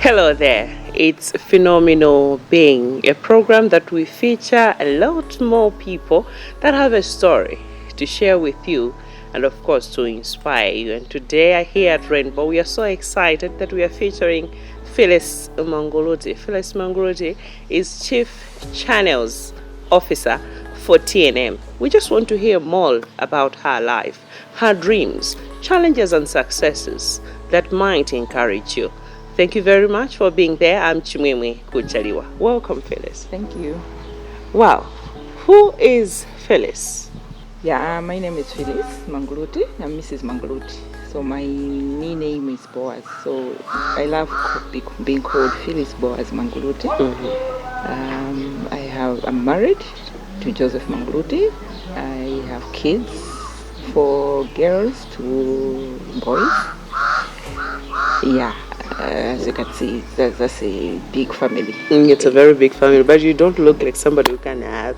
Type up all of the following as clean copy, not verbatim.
Hello there, it's Phenominal Being, a program that we feature a lot more people that have a story to share with you and of course to inspire you. And today here at Rainbow, we are so excited that we are featuring Phyllis Manguluti. Phyllis Manguluti is Chief Channels Officer for TNM. We just want to hear more about her life, her dreams, challenges and successes that might encourage you. Thank you very much for being there. I'm Chimwemwe Kuchaliwa. Welcome, Phyllis. Thank you. Wow. Who is Phyllis? Yeah, my name is Phyllis Manguluti. I'm Mrs. Manguluti. So my name is Boaz. So I love being called Phyllis Bowazi Manguluti. I'm married to Joseph Manguluti. I have kids, 4 girls, 2 boys. Yeah. As you can see, that's a big family. It's a very big family, but you don't look like somebody who can have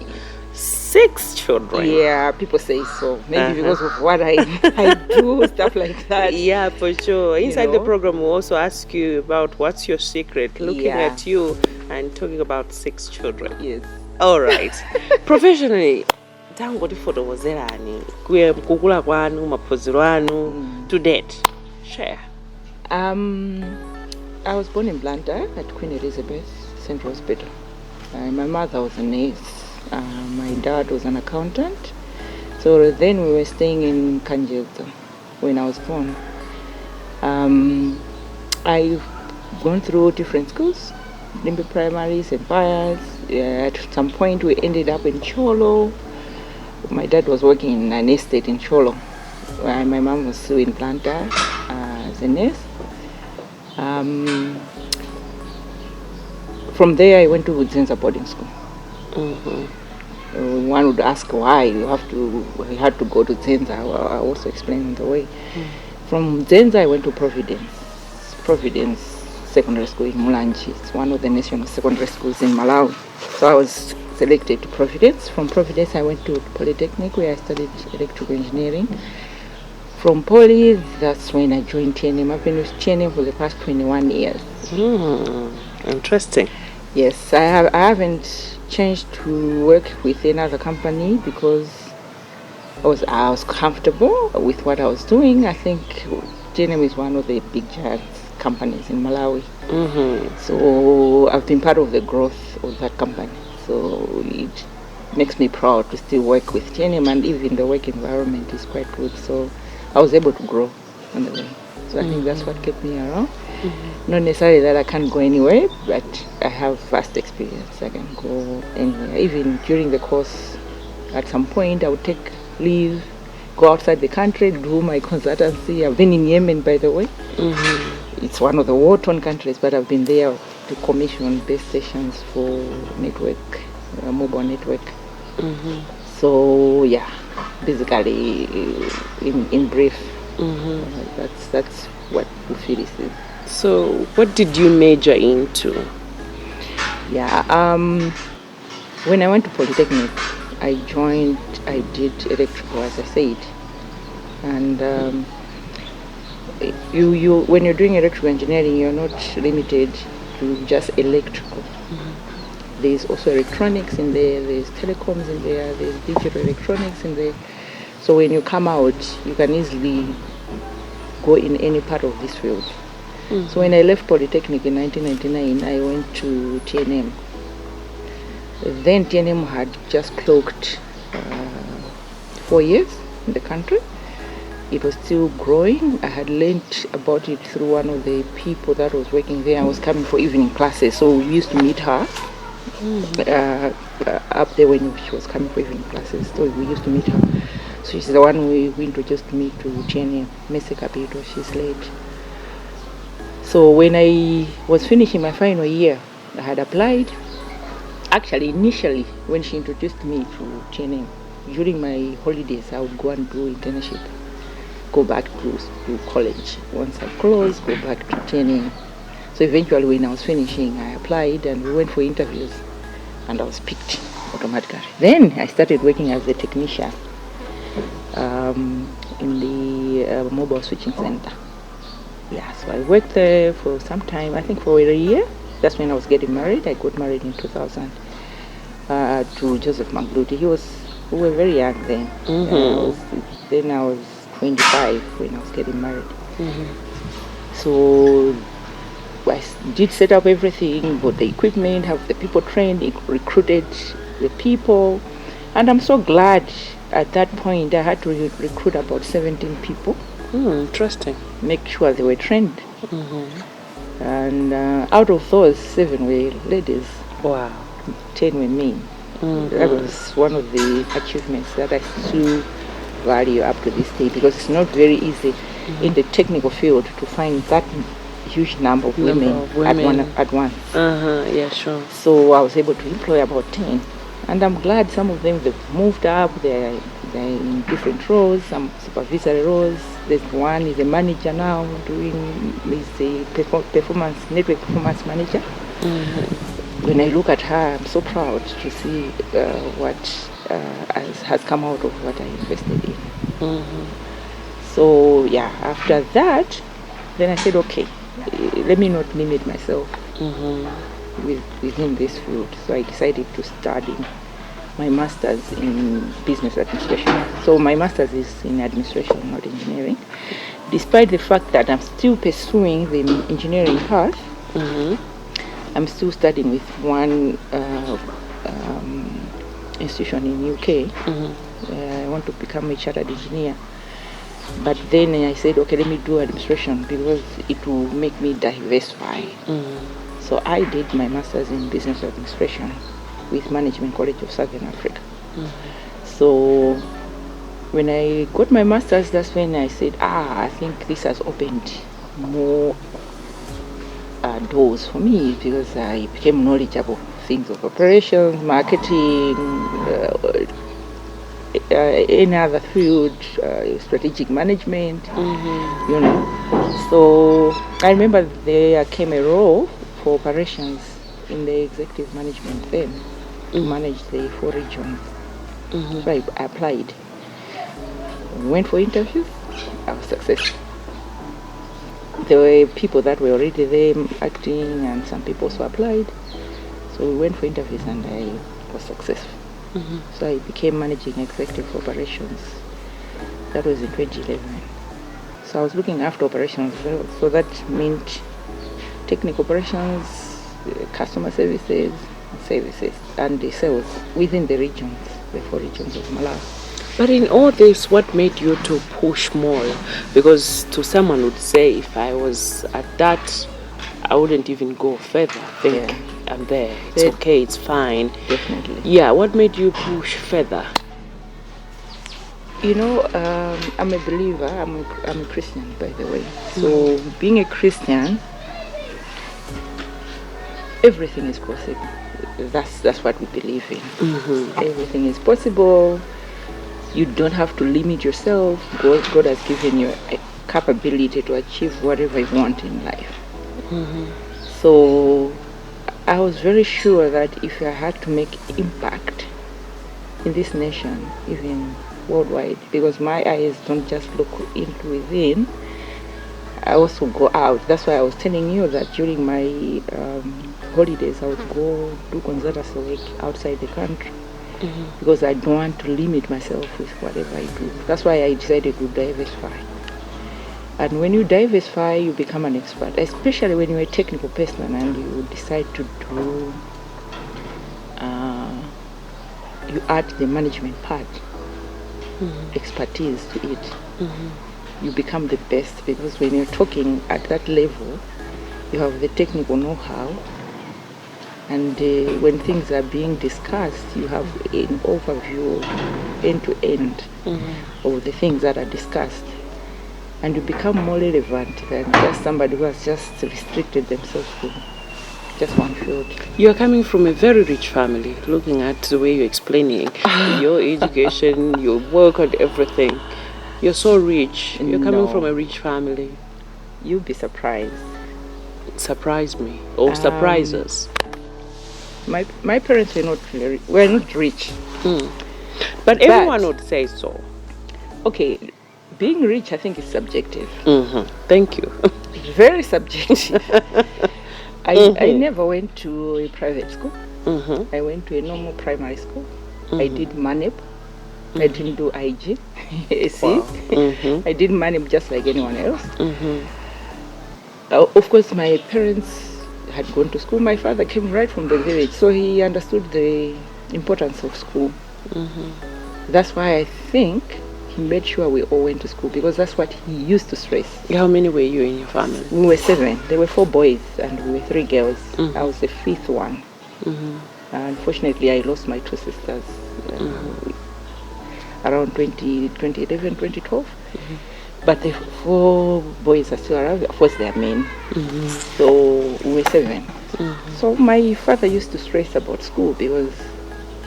6 children. Yeah, people say so. Maybe because of what I do, stuff like that. Yeah, for sure. Inside the program, we'll also ask you about what's your secret, looking at you and talking about 6 children. Yes. All right. Professionally, tangu tifotokozerani kuye mkukula kwanu maphunziro anu to date. Share. I was born in Blantyre at Queen Elizabeth Central Hospital. My mother was a nurse. My dad was an accountant. So then we were staying in Kanjelza when I was born. I've gone through different schools, Limbe Primary, St. Pius. At some point we ended up in Cholo. My dad was working in an estate in Cholo. My mom was still in Blantyre as a nurse. From there I went to Zenza boarding school. One would ask why we had to go to Zenza. I also explained the way. From Zenza I went to Providence Secondary School in Mulanji. It's one of the national secondary schools in Malawi. So I was selected to Providence. From Providence I went to Polytechnic where I studied electrical engineering. From Poly, that's when I joined TNM. I've been with TNM for the past 21 years. Interesting. Yes, I haven't changed to work with another company because I was comfortable with what I was doing. I think TNM is one of the big giant companies in Malawi. So I've been part of the growth of that company. So it makes me proud to still work with TNM, and even the work environment is quite good. So I was able to grow on the way. So I think that's what kept me around. Not necessarily that I can't go anywhere, but I have vast experience. I can go anywhere. Even during the course, at some point I would take leave, go outside the country, do my consultancy. I've been in Yemen, by the way. It's one of the war-torn countries, but I've been there to commission base stations for network, mobile network. So yeah, basically, in brief, that's what Phyllis is. So what did you major into? Yeah, when I went to Polytechnic, I did electrical, as I said. And when you're doing electrical engineering, you're not limited to just electrical. There's also electronics in there, there's telecoms in there, there's digital electronics in there. So when you come out, you can easily go in any part of this field. So when I left Polytechnic in 1999, I went to TNM. Then TNM had just clocked 4 years in the country. It was still growing. I had learned about it through one of the people that was working there. I was coming for evening classes, so we used to meet her up there when she was coming for evening classes. So we used to meet her. So she's the one who introduced me to TNM, Messi Capito. She's late. So when I was finishing my final year, I had applied. Actually, initially, when she introduced me to TNM, during my holidays, I would go and do internship, go back to college. Once I closed, go back to TNM. So eventually, when I was finishing, I applied and we went for interviews, and I was picked automatically. Then I started working as a technician in the mobile switching center. Yeah, so I worked there for some time, I think for a year. That's when I was getting married. I got married in 2000 to Joseph Manguluti. We were very young then. Then I was 25 when I was getting married. So I did set up everything, bought the equipment, have the people trained, recruited the people. And I'm so glad at that point I had to recruit about 17 people. Interesting. Make sure they were trained. And out of those, 7 were ladies. Wow. 10 were men. That was one of the achievements that I still value up to this day, because it's not very easy in the technical field to find that huge number of women. At once. Yeah, sure. So I was able to employ about 10. And I'm glad some of them, they've moved up, they're in different roles, some supervisory roles. There's one is a manager now, is a network performance manager. When I look at her, I'm so proud to see what has come out of what I invested in. So yeah, after that, then I said, okay, let me not limit myself within this field. So I decided to study my master's in business administration. So my master's is in administration, not engineering. Despite the fact that I'm still pursuing the engineering path, I'm still studying with one institution in UK. I want to become a chartered engineer. But then I said, okay, let me do administration because it will make me diversify. So I did my master's in business administration with Management College of Southern Africa. So when I got my master's, that's when I said, I think this has opened more doors for me, because I became knowledgeable things of operations, marketing, any other field, strategic management, So I remember there came a role for operations in the executive management then to manage the 4 regions. So I applied. Went for interviews, I was successful. There were people that were already there acting, and some people also applied. So we went for interviews and I was successful. So I became managing executive for operations. That was in 2011. So I was looking after operations as well. So that meant technical operations, customer services, and the sales within the regions, the 4 regions of Malawi. But in all this, what made you to push more? Because to someone would say, if I was at that, I wouldn't even go further. I'm there. It's okay. It's fine. Definitely. Yeah. What made you push further? You know, I'm a believer. I'm a Christian, by the way. So being a Christian, everything is possible. That's what we believe in. Everything is possible. You don't have to limit yourself. God has given you a capability to achieve whatever you want in life. So I was very sure that if I had to make impact in this nation, even worldwide, because my eyes don't just look into within, I also go out. That's why I was telling you that during my holidays I would go do consultancy work outside the country. Because I don't want to limit myself with whatever I do. That's why I decided to diversify. And when you diversify, you become an expert, especially when you're a technical person and you decide to do, you add the management part, expertise to it. You become the best, because when you're talking at that level, you have the technical know-how. And when things are being discussed, you have an overview, end to end, of the things that are discussed. And you become more relevant than just somebody who has just restricted themselves to just one field. You're coming from a very rich family, looking at the way you're explaining your education, your work and everything. You're so rich. You're coming from a rich family. You'll be surprised. Surprise me, or surprise us. My parents were not rich. But everyone would say so. Okay, being rich, I think, is subjective. Thank you. very subjective. I never went to a private school. I went to a normal primary school. I did MANEP. I didn't do IG. See? I did MANEP just like anyone else. Of course, my parents had gone to school. My father came right from the village, so he understood the importance of school. That's why I think he made sure we all went to school, because that's what he used to stress. How many were you in your family? We were 7. There were 4 boys and we were 3 girls. I was the 5th one. Unfortunately, I lost my 2 sisters around 2011, 2012. But the 4 boys are still around. Of course, they are men. So we were 7. So my father used to stress about school, because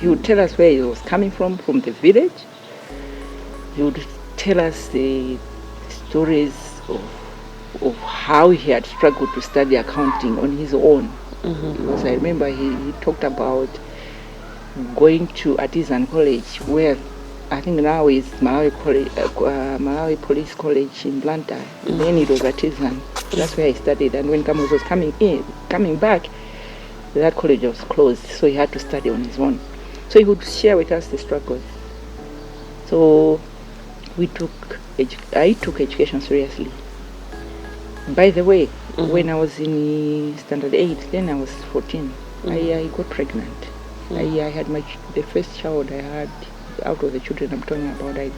he would tell us where he was coming from the village. He would tell us the stories of how he had struggled to study accounting on his own. Because I remember he talked about going to Artisan College, where I think now is Malawi College, Malawi Police College in Blantyre. Then it was Artisan. That's where I studied. And when Camus was coming back, that college was closed, so he had to study on his own. So he would share with us the struggles. So I took education seriously. By the way, when I was in standard 8, then I was 14, I got pregnant. I had the first child I had out of the children I'm talking about. I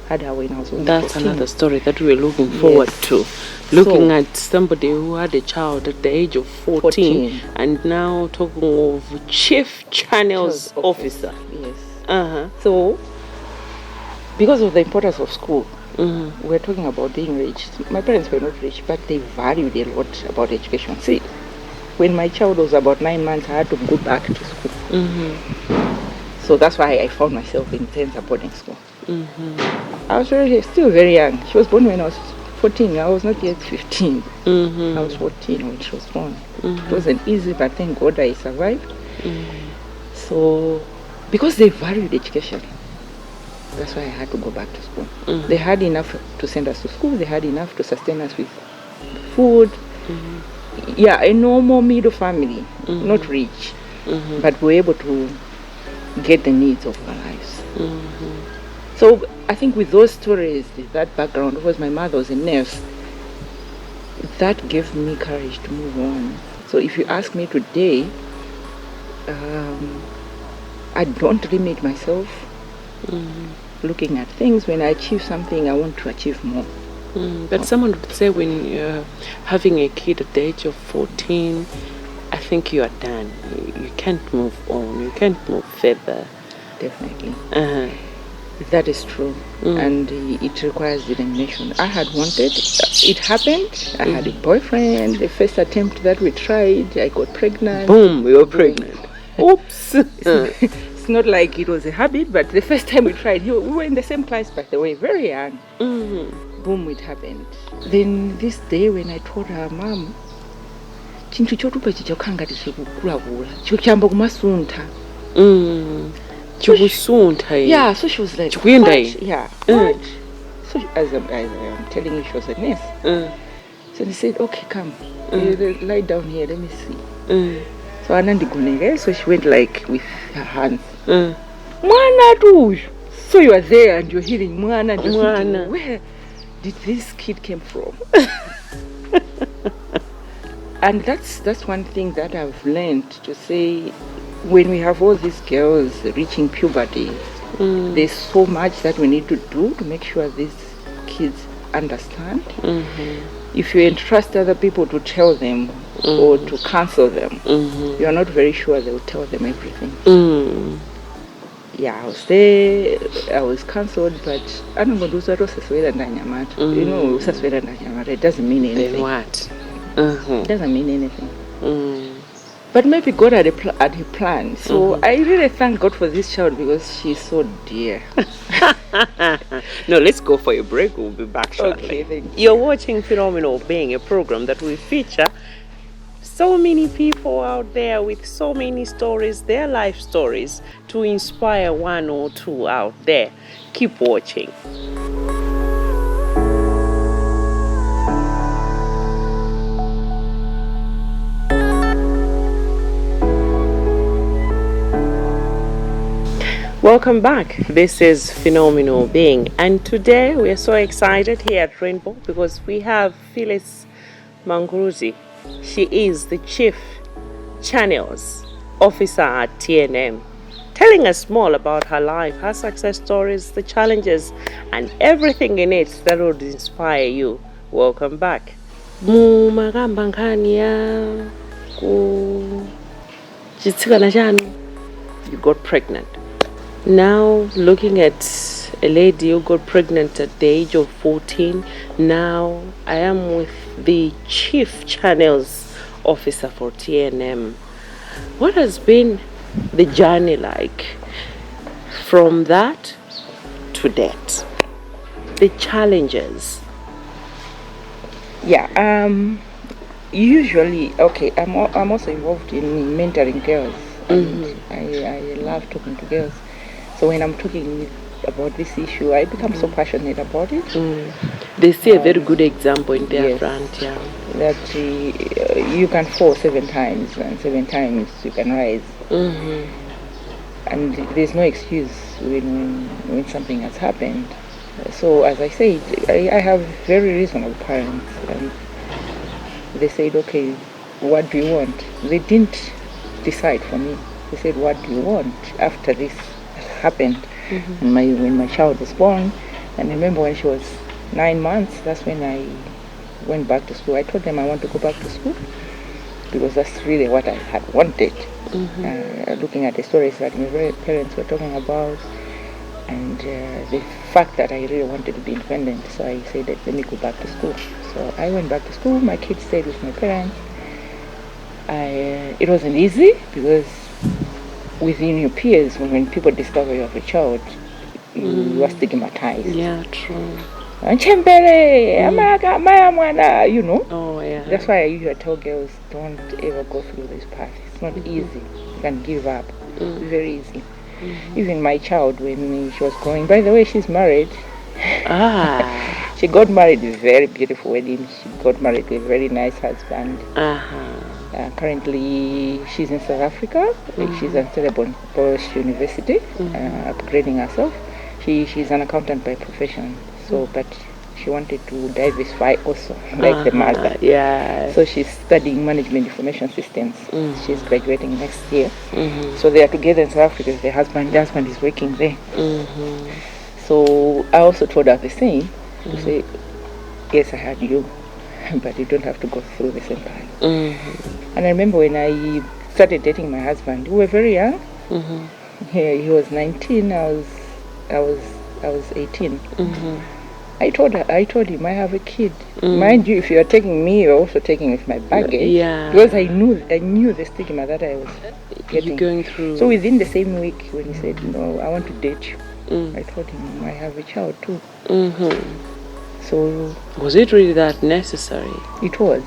had her when I was only 14. That's another story that we're looking forward to. Looking at somebody who had a child at the age of 14. And now talking of Chief Channels Officer. Yes. So, because of the importance of school, we're talking about being rich. My parents were not rich, but they valued a lot about education. See, when my child was about 9 months, I had to go back to school. So that's why I found myself in Tenza boarding school. I was still very young. She was born when I was 14. I was not yet 15. I was 14 when she was born. It wasn't easy, but thank God I survived. So, because they valued education, that's why I had to go back to school. They had enough to send us to school. They had enough to sustain us with food. Yeah, a normal middle family, not rich, but we're able to get the needs of our lives. So I think with those stories, that background, because my mother was a nurse, that gave me courage to move on. So if you ask me today, I don't limit myself. Looking at things, when I achieve something, I want to achieve more. But someone would say when you're having a kid at the age of 14, I think you are done. You can't move on. You can't move further. Definitely. That is true. And it requires determination. I had wanted, it happened. I had a boyfriend. The first attempt that we tried, I got pregnant. Boom, we were pregnant. Oops. It's not like it was a habit, but the first time we tried, we were in the same class, by the way, very young. Boom, it happened. Then this day when I told her, Mom, chintu chotupa chichokanga tichikukulakula chikuchamba kumasuntha. Yeah, so she was like, what? Yeah, what? So as I'm telling you, she was a nurse. So they said, okay, come, lie down here, let me see. So Anandigunege, so she went like with her hands. Mwana tu. So you are there and you're hearing Mwana. Where did this kid came from? And that's one thing that I've learned to say, when we have all these girls reaching puberty, there's so much that we need to do to make sure these kids understand. If you entrust other people to tell them or to counsel them, you are not very sure they will tell them everything. Yeah, I was there, I was counseled, but I don't know, you know, it doesn't mean anything. Then what? It doesn't mean anything. But maybe God had a plan. So I really thank God for this child, because she's so dear. No, let's go for a break. We'll be back shortly. Okay, thank you. You're watching Phenominal, being a program that will feature so many people out there with so many stories, their life stories, to inspire one or two out there. Keep watching. Welcome back. This is Phenomenal Being, and today we are so excited here at Rainbow because we have Phyllis Manguluti. She is the Chief Channels Officer at TNM, telling us more about her life, her success stories, the challenges, and everything in it that would inspire you. Welcome back. Mumagamba nkhani ya ku chitsikana chanu, you got pregnant. Now, looking at a lady who got pregnant at the age of 14, now I am with the Chief Channels Officer for TNM. What has been the journey like from that to that? The challenges. Yeah, usually, okay, I'm also involved in mentoring girls, and I love talking to girls. So when I'm talking about this issue, I become so passionate about it. They see a very good example in their yes, front, yeah. That you can fall 7 times, and 7 times you can rise. And there's no excuse when something has happened. So as I said, I have very reasonable parents, and they said, okay, what do you want? They didn't decide for me. They said, what do you want after this happened? And when my child was born, and remember when she was 9 months, that's when I went back to school. I told them I want to go back to school because that's really what I had wanted. Looking at the stories that my parents were talking about, and the fact that I really wanted to be independent, so I said that let me go back to school. So I went back to school. My kids stayed with my parents. It wasn't easy because within your peers, when people discover you have a child, you are stigmatized. Yeah, true. You know. Oh, yeah. That's why I usually tell girls, don't ever go through this path. It's not easy. You can give up. It's very easy. Even my child, when she was growing, by the way, she's married. She got married a very beautiful wedding. She got married to a very nice husband. Currently, she's in South Africa. She's at Stellenbosch University, upgrading herself. She's an accountant by profession. So, but she wanted to diversify also, like the mother. Yeah. So she's studying management information systems. She's graduating next year. So they are together in South Africa. The husband is working there. So I also told her the same. To say, yes, I had you, but you don't have to go through the same path. And I remember when I started dating my husband, we were very young. He was 19. I was 18. I told him I have a kid. Mind you, if you are taking me, you're also taking with my baggage. Yeah. Because I knew the stigma that I was getting. You're going through. So within the same week, when he said, no, I want to date you, I told him I have a child too. So was it really that necessary? It was.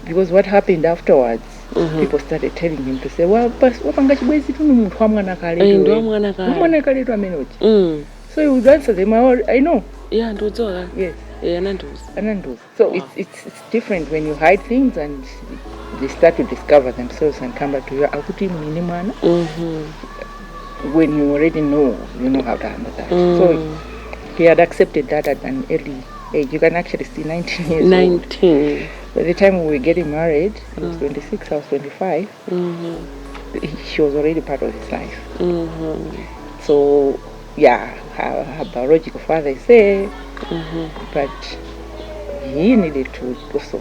Because what happened afterwards, people started telling him to say, well, but so he would answer them, I know. Yeah, yes. Yeah, so it's different when you hide things and they start to discover themselves and come back to you. When you already know, you know how to handle that. So he had accepted that at an early age. You can actually see 19 years 19. old. By the time we were getting married, he was 26, I was 25. She was already part of his life. So, yeah, her biological father is there, but he needed to also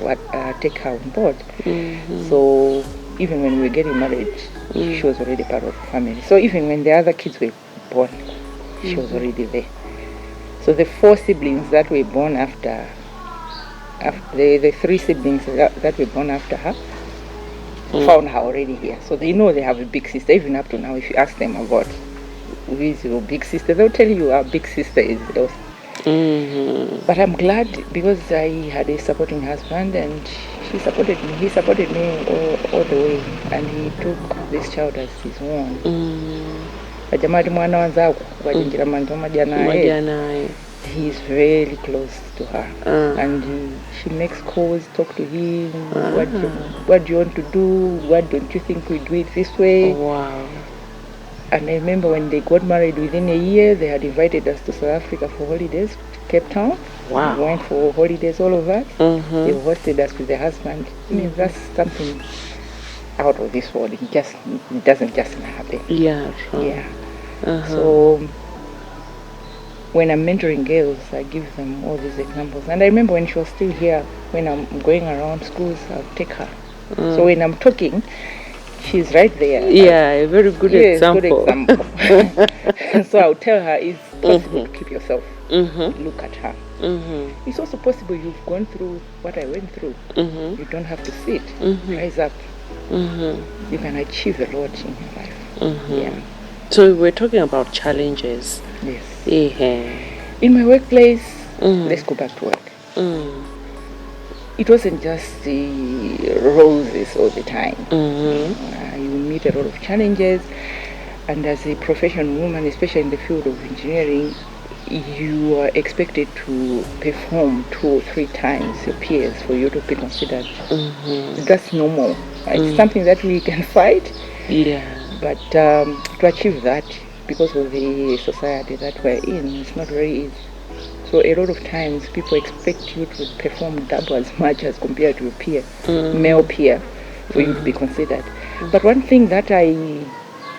take her on board. So, even when we were getting married, she was already part of the family. So, even when the other kids were born, she was already there. So, the 4 siblings that were born after the 3 siblings that were born after her found her already here. So they know they have a big sister. Even up to now, if you ask them about who is your big sister, they'll tell you our big sister is Elsa. But I'm glad because I had a supporting husband and he supported me. He supported me all the way, and he took this child as his own. He's very close to her, and she makes calls, talk to him. What do you want to do? Why don't you think we do it this way? Wow. And I remember when they got married, within a year, they had invited us to South Africa for holidays, Cape Town. Wow. We went for holidays, all of us. Mm-hmm. They hosted us with their husband. I mean, that's something out of this world. It doesn't just happen. Yeah. True. Yeah. Uh-huh. So when I'm mentoring girls, I give them all these examples. And I remember when she was still here, when I'm going around schools, I'll take her. So when I'm talking, she's right there. Yeah, a very good example. Good example. So I'll tell her it's possible to keep yourself. Look at her. It's also possible you've gone through what I went through. You don't have to sit. Rise up. You can achieve a lot in your life. Yeah. So we're talking about challenges. Yes. Yeah. In my workplace, let's go back to work. It wasn't just the roses all the time. You meet a lot of challenges, and as a professional woman, especially in the field of engineering, you are expected to perform 2 or 3 times your peers for you to be considered. That's normal. It's something that we can fight. Yeah. But to achieve that, because of the society that we're in, it's not very easy. So a lot of times people expect you to perform double as much as compared to a peer, male peer, for you to be considered. But one thing that I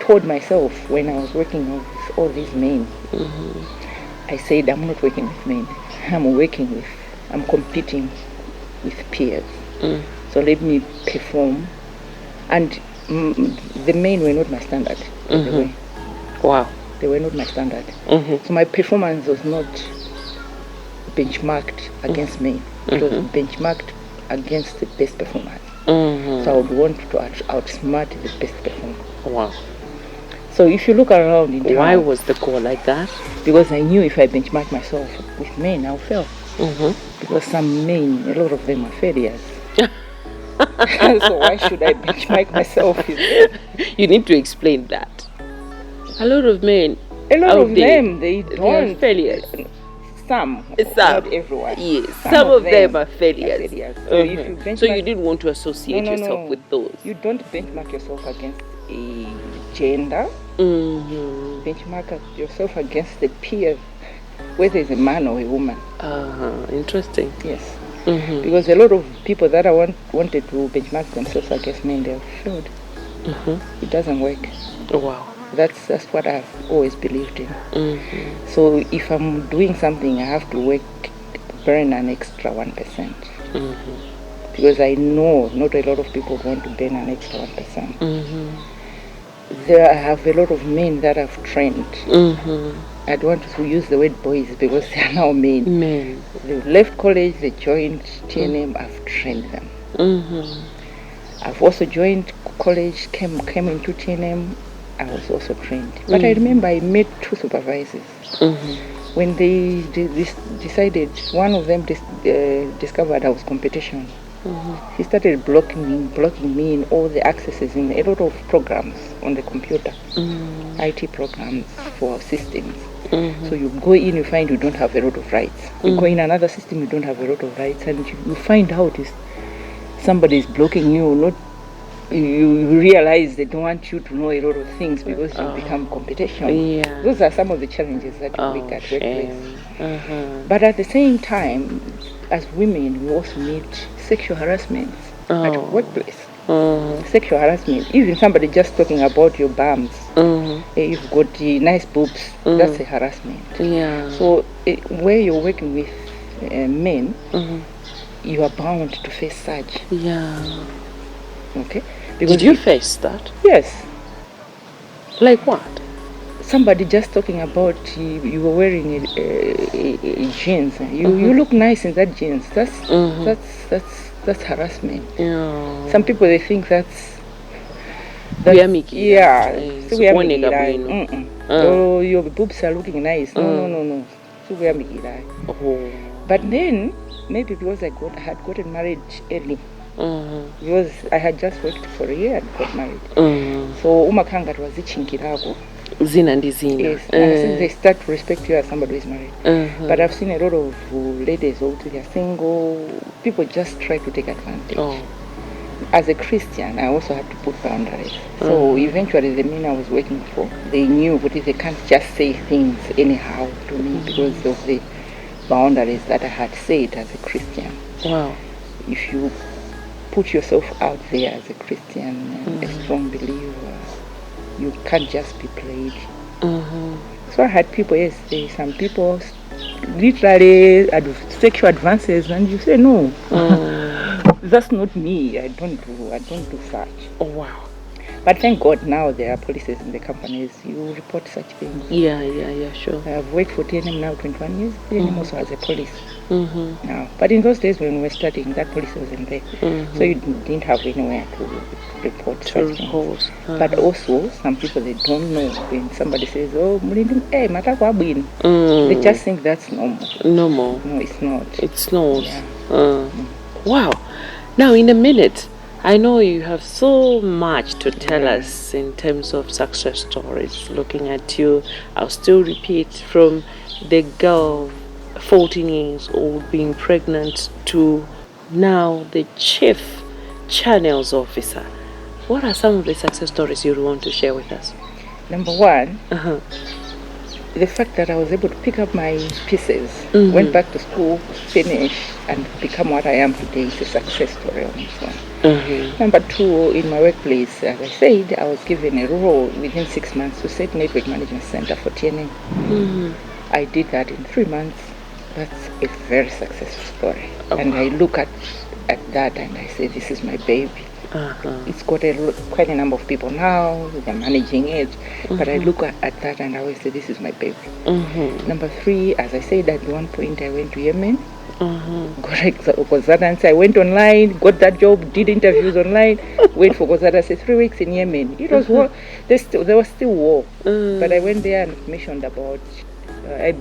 told myself when I was working with all these men, I said, I'm not working with men. I'm competing with peers. So let me perform. And the men were not my standard, by the way. Wow. They were not my standard. So my performance was not benchmarked against me. It was benchmarked against the best performance. So I would want to outsmart the best performer. Wow. So if you look around in town, why was the goal like that? Because I knew if I benchmark myself with men, I'll fail. Because some men, a lot of them are failures. So why should I benchmark myself with them? You need to explain that. A lot of men. A lot of them, they are don't. failures. Some, not everyone. Yes, some of them are failures. So, if you benchmark, so you didn't want to associate yourself with those. You don't benchmark yourself against a gender. Benchmark yourself against the peer, whether it's a man or a woman. Interesting. Yes. Because a lot of people that wanted to benchmark themselves against men, they have failed. It doesn't work. Wow. That's what I've always believed in. So if I'm doing something, I have to burn an extra 1%. Because I know not a lot of people want to burn an extra 1%. There I have a lot of men that I've trained. I don't want to use the word boys because they are now men. They left college, they joined TNM, I've trained them. I've also joined college, came into TNM, I was also trained. But I remember I met 2 supervisors. When they decided, one of them discovered I was competition. He started blocking me in all the accesses in a lot of programs on the computer, IT programs for systems. So you go in, you find you don't have a lot of rights. You go in another system, you don't have a lot of rights, and you find out is somebody is blocking you. Not you realize they don't want you to know a lot of things because you become competition. Those are some of the challenges that we get workplace. But at the same time, as women, we also meet sexual harassment at workplace. Sexual harassment, even somebody just talking about your bums, you've got nice boobs, that's a harassment. So where you're working with men, you are bound to face such. Okay. Because did you face that? Yes. Like what? Somebody just talking about you were wearing a jeans. You look nice in that jeans. That's harassment. Some people they think that's oh, your boobs are looking nice. No. But then maybe because I had gotten married early. Because I had just worked for a year and got married. So umakanga was ichinkirako. Zina and zina. Yes, and they start to respect you as somebody who is married. But I've seen a lot of ladies who are single. People just try to take advantage. as a Christian, I also had to put boundaries. So eventually the men I was working for, they knew what they can't just say things anyhow to me because of the boundaries that I had set as a Christian. Wow. If you put yourself out there as a Christian and a strong believer, you can't just be played. So I had people, yes, some people literally sexual advances, and you say no. That's not me. I don't do such. Oh, wow. But thank God now there are policies in the companies. You report such things. Yeah, sure. I've worked for TNM now 21 years. TNM also has a police now. But in those days when we were studying, that police wasn't there. So you didn't have anywhere to report such things. But also, some people, they don't know when somebody says, oh, hey, they just think that's normal. Normal. No, it's not. It's not. Yeah. Wow. Now, in a minute, I know you have so much to tell us in terms of success stories. Looking at you, I'll still repeat, from the girl 14 years old being pregnant to now the chief channels officer. What are some of the success stories you want to share with us? Number one, the fact that I was able to pick up my pieces, went back to school, finish, and become what I am today is a success story on its own. Number two, in my workplace, as I said, I was given a role within 6 months to set network management center for TNM. I did that in 3 months. That's a very successful story. And I look at that and I say, this is my baby. It's got quite a number of people now, they're managing it, but I look at that and I always say, this is my baby. Number three, as I said, at one point I went to Yemen, got consultancy. I went online, got that job, did interviews online, wait for consultancy, 3 weeks in Yemen. It was war, there was still war, but I went there and mentioned about a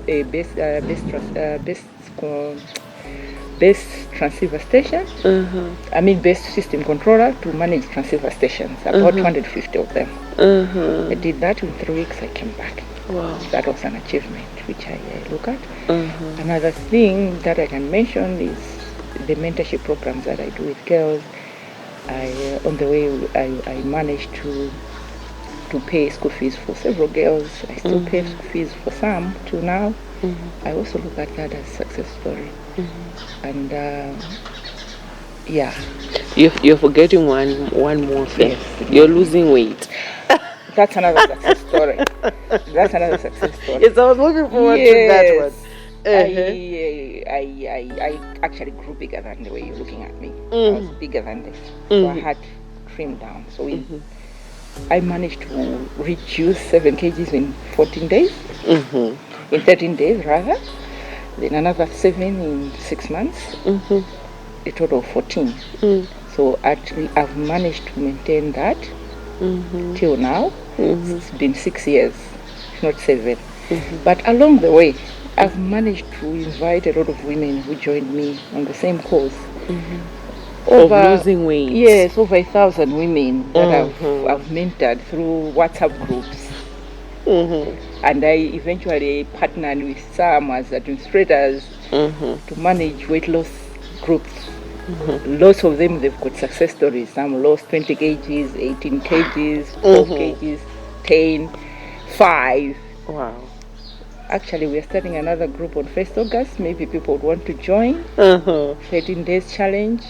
best transceiver station, best system controller to manage transceiver stations, about 250 of them. I did that in 3 weeks, I came back. Wow. That was an achievement which I look at. Another thing that I can mention is the mentorship programs that I do with girls. On the way, I managed to pay school fees for several girls. I still pay school fees for some till now. I also look at that as a success story. And you're forgetting one more thing. Yes. You're losing weight. That's another success story. Yes, I was looking forward to that one. I actually grew bigger than the way you're looking at me. I was bigger than this, so I had trimmed down. So I managed to reduce 7 kgs in 14 days, in 13 days rather. Then another 7 in 6 months, a total of 14. So actually I've managed to maintain that till now. It's been 6 years, not 7. But along the way, I've managed to invite a lot of women who joined me on the same course. Over losing weight. Yes, over 1,000 women that I've mentored through WhatsApp groups. And I eventually partnered with some as administrators to manage weight loss groups. Lots of them, they've got success stories. Some lost 20 kgs, 18 kgs, 12 kgs, 10, 5. Wow. Actually, we are starting another group on 1st August. Maybe people would want to join. 13 days challenge.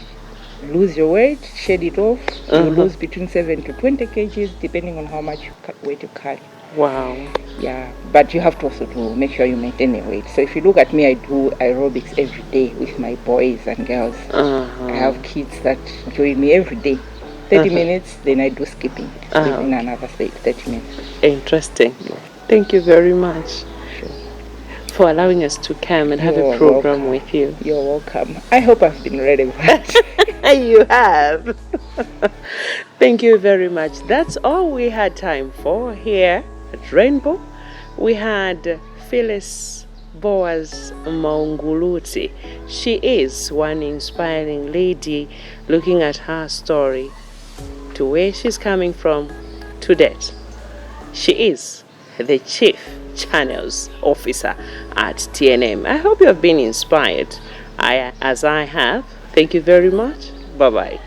Lose your weight, shed it off. You lose between 7 to 20 kgs, depending on how much weight you carry. Wow. Yeah, but you have to also make sure you maintain your weight. So if you look at me, I do aerobics every day with my boys and girls. I have kids that join me every day. 30 minutes, then I do skipping. In another 30 minutes. Interesting. Thank you very much for allowing us to come and have a program with you. You're welcome. I hope I've been relevant. You have. Thank you very much. That's all we had time for here at Rainbow. We had Phyllis Bowazi Manguluti. She is one inspiring lady, looking at her story to where she's coming from to that. She is the Chief Channels Officer at TNM. I hope you have been inspired, as I have. Thank you very much. Bye-bye.